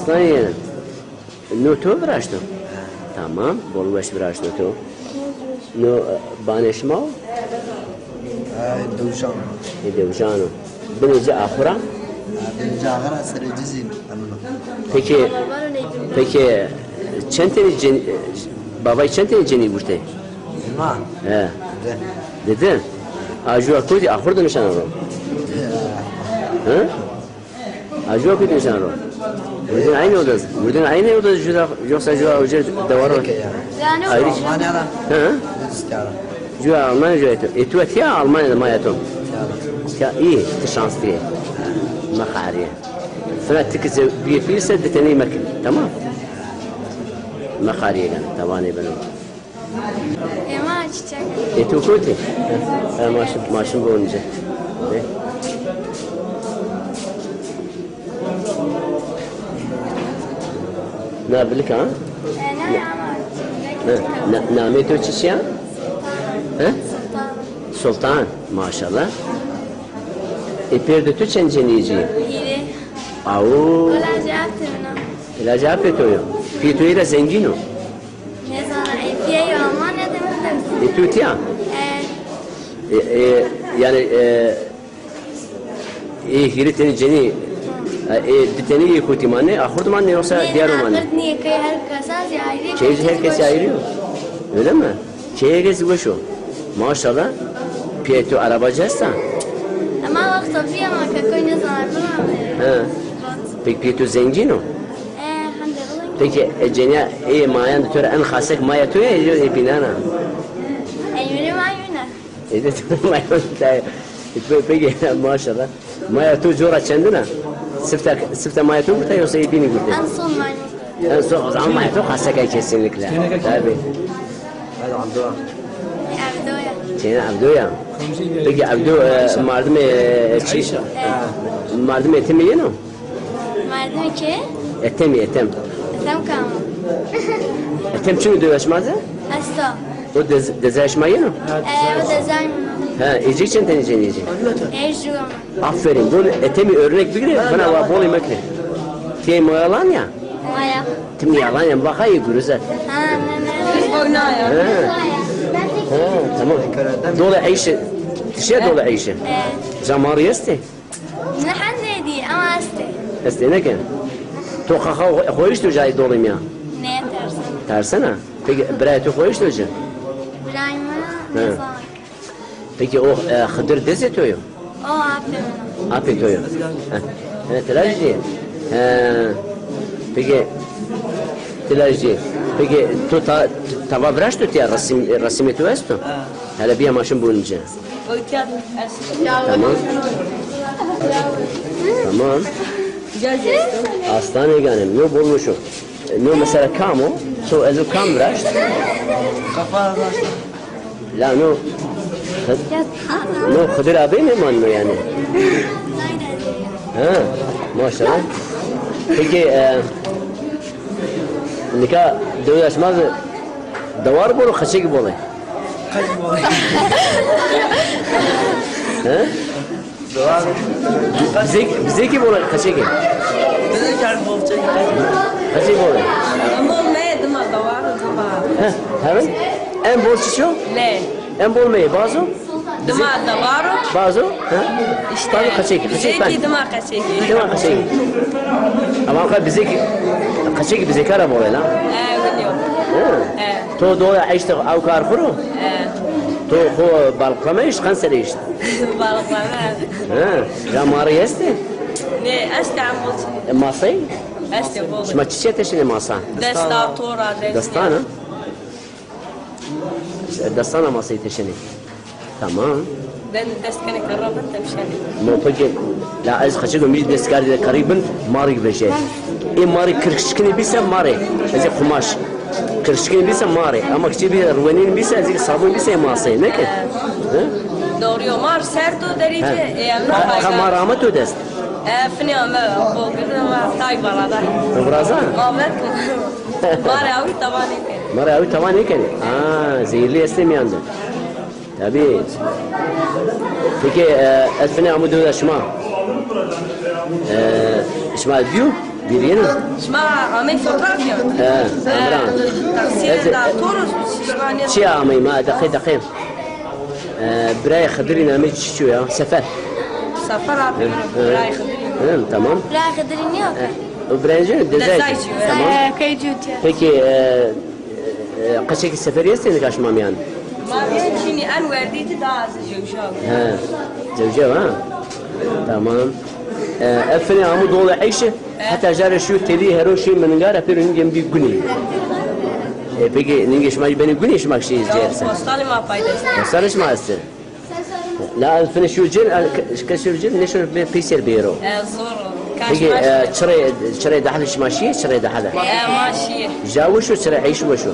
Aslanı notu bıraktım. Tamam, bol baş bıraktım notu. No banışma o? Dövüşan. Dövüşanı. Birinci ahura? Birinci ahıra sırıcızın. Peki çenteni babayı çenteni ceni burte? Ma. He. Dedi. Aju akudi ahurda nişan ro. He? Aju akudi nişan ro. Buradan aynı odası. Buradan aynı odası juda yoksa juda ucuz davar var. Yani Ayrı. Almanya'dan. He? İstiyorum. Juda Almanya juda. Etuat ya Almanya'da mayatom. Ya iyi, şans diye. Mahariye. Sana tıkıcı bir filse de teni mekin. Tamam. Mahariye yani. Tavani benim. Ema çiçek. Etu kuti. Maşın bu önce. Ne bilik ha? Ne ama? Name to çişya? Sultan. Maşallah. Eperde tu çenceniyeci. İyi. Au. Ola cevaptırına. İlaca petoyo. Petoyla zengino. Ne zaman Efiye Almanya'da mı? Etu tiya. Yani hiriteni ceni diteni yekuti manne ahurdu manne yoksa diğer o manne. Niye kay herkes ayrı? Çeyiz herkes ayırıyor. Öyle mi? Çeyiz bu şu. Maşallah. Piyeto arabacıysa. Ama vakti Sofia ama kakoy ne zaman He. Peki piyeto zengin o. Hamdolsun. Peki cenya mayan tutar en khasek maya tuya ya binana. Yürü mayuna. Evet mayan tutar. Peki maşallah. Maya tu jora çendina. Sifte maya tu kurta yoksa ibini kurta. En son mayuna. En son o zaman maya tu khasek kesinlikle. Tabii. Hadi Abdullah. Abdoya. Cenya Abdoya. Peki Abdo mardım çiş. Mardım etim yeno. Mardım ki? Etem. Tam kam. Etem çünkü dövüşmezdi. Hasta. O dezeşma yeno. O da zaten. Ha, ecik çenten ecik. Ejruam. Aferin. Bunu etemi örnek bir bana var bol yemekle. Tiyem yalan ya. Maya. Tim yalan ya bakayım güzel. Ha, ne. Ha, tamam. Dolu Ayşe. Tişe dolu Ayşe. Zamar yeste. نحن دي أما أستي. Este ne ki? Tokaha koyuştu cay dolum ya. Ne tersin? Tersene. Peki bre tu koyuştu cay. İbrahim'e ne zaman? Peki o Hıdır dese toyu. O aferin. Aferin toyu. Ha, telajdi. Peki telajdi. Peki tu tava braş tut ya rasimi tu esto. Hala bir maşın bulunca. Tamam. Tamam. Aslan eganem. Ne bulmuşum? Ne mesela kamu? So ezo kam braş. Kafa başla. La no. No Hıdır abi mi manno yani? Ha, maşallah. Peki nikah dövüşmez davar bolu kaçı gibi olay. Kaç boy. Ha? Doğal. Bize gibi olay kaçı gibi. Bize kar bolça. Kaçı gibi olay. Ama ne dama davar dama. Ha, evet. En bol çiço? Ne? En bol meyi bazı? Dama davar. Bazı? Ha? İşte. Bazı kaçı gibi. Kaçı gibi. Zeki dama kaçeki. Tamam kaçı gibi. Ama kadar bize kaçı gibi bize kara olay lan. Biliyorum. Ha. To doya işte avkar kuru. To ho balklamayış kansere işte. Balıklar. Ha. Ya mari yesti. Ne? Estağfurullah. Masayı? Estağfurullah. Şma çiçeği teşine masa. Desta tora desta. Dastana? Dastana masayı teşine. Tamam. Ben deskani karabet temşani. مو بقى لا عايز خشيكم ميج دسكار قريبا ماري بشي اي ماري كرشكني بيسا ماري زي قماش كرشكني بيسا ماري اما كتبي روانين بيسا زي صابون بيسا ماسي نكت Doğru mar serto derice كمار عمتو دست fini ama o güzel tay barada. برازا Ahmet var abi tabani. ماري اوي طبعا هيك زي اللي يستمي عندك tabii. Peki Elfine Amudu da şma. Şma diyor. Birinin? شما عمي فوتوغرافيا بران تفسير دكتور شما چی آمی ما دقیق برای خدری نامی چی یا سفر سفر عبد براي خدري tamam برای خدرینی ها برنجی دزایج tamam کی جوتیا peki قشنگ سفری است نکاش مامیان ما بيجيني أنا ورديت داز جوشاو ها زوجة ها تمام أفني عمود دولة عيشة حتى جار شو تلي هروشي من غير أبيرو نجيم بي غني بيجي نيجي ما يبني غني ما شيء جالسة مستالي ما فايدة صارش ما أستر لا أفني شو جن كسر جن نشر بيصير بيرو زور كاش بيجي ماشي شري دحلش ماشي شري دحلة ماشي جاوشو شري عيش وشو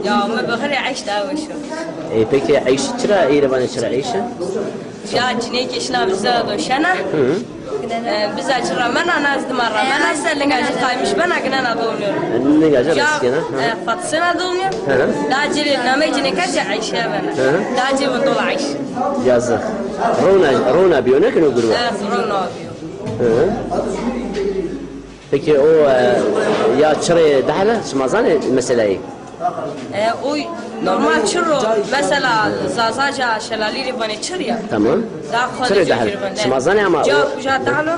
يا ما بخلي عيش داوشو بيجي عيش شرا إيران شرا عيشة يا جنيك إشنا بزاد وشنا بزاد شرا منا ناس دمرة منا سألنا جالس قايمش بنا كنا ندونير نيجي بس كنا فتصنا دونير دا جري نامي جنيك عيشة بنا دا جري بطول عيش جازخ رونا بيونك نقولوا رونا peki o ya çıraya dahla şmazane meseleyi. Oy normal çırro mesela zazaca şelaliri bana çırya. Tamam. Çıraya dahla. Şmazane ama ja dahla.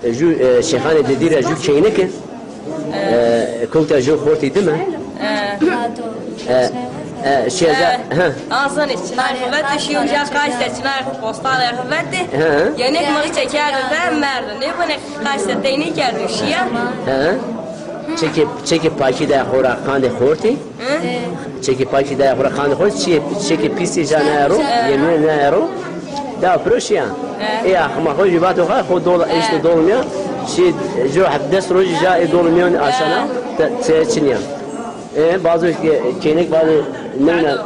Ju şeyhane dedire ju keyneke. Kunta ju khorti deme. Şeyza ağzın içine kuvvetli şey olacak kaç seçiner postal kuvvetli yenek malı çeker ve merdi ne bu ne kaç seteyni kerdi şia çekip paki de hora kande khorti çekip paki de hora kande khorti çekip pisi jana ero yemin ne ero da proşya ya ama hoje bato ha ho dola işte dolmuyor şey jo haddes roji ja dolmuyor aşana seçiniyor bazı keynek bazı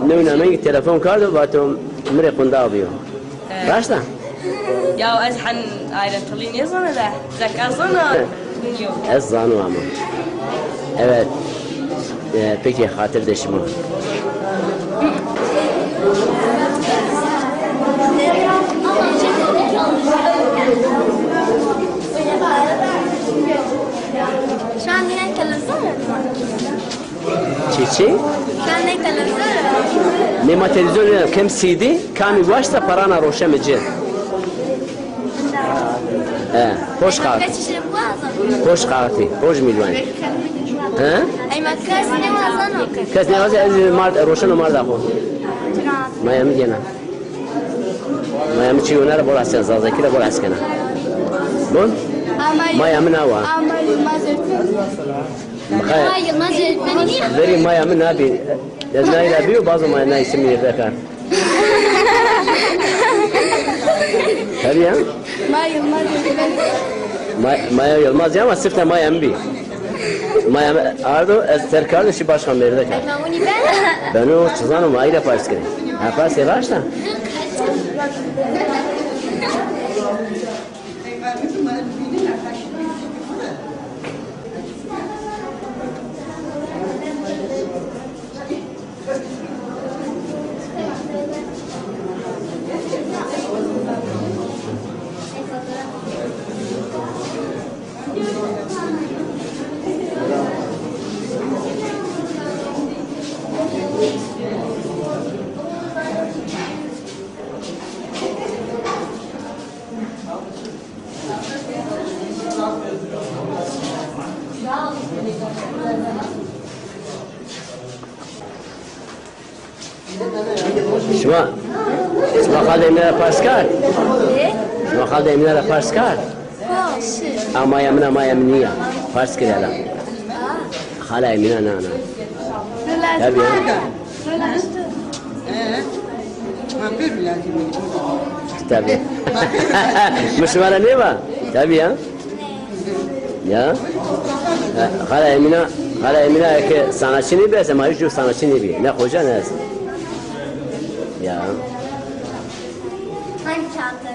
nevna telefon kardı batı mire kunda alıyor. Başla. Ya azhan ayrıntılıyım yazana da zakazana yok. Ez zanu ama. Evet. Peki hatır deşimi. شو عم نحكي تلفزيون؟ Çiçi? كان هيك تلفزيون؟ Nema televizyon kem CD kami başta parana roşa mecid. Hoş kağıt. كاش يشربوا Hoş kağıtı. Hoş milyon. اي ما كاس نوازن Kes ne vazı ez mard roşa numar da ko. Miami gena. Miami çiyonara bol asya zazakira bol askana. Bon? Miami nawa. ما زلت مني Veri Miami nabi. Naila biyo bazı Miami ismi yedekar. Tabii ya. Maya Yılmaz ya ama sırf Miami bir. Miami ardo serkarlı işi başkan verdi. ماموني Ben o çizanım ayrı pars kere. Ha pars yavaşla. شما خالد ایمینا پاسکار شما خالد ایمینا پاسکار اما یمنا ما یمنیا پاس کردم خاله ایمینا نه نه تابعا تابعا مش مالا نيبا تابعا يا خاله ایمینا که سانچی نیبه ما هیچ جو سانچی نیبی نه خوجا نه Hangi çanta?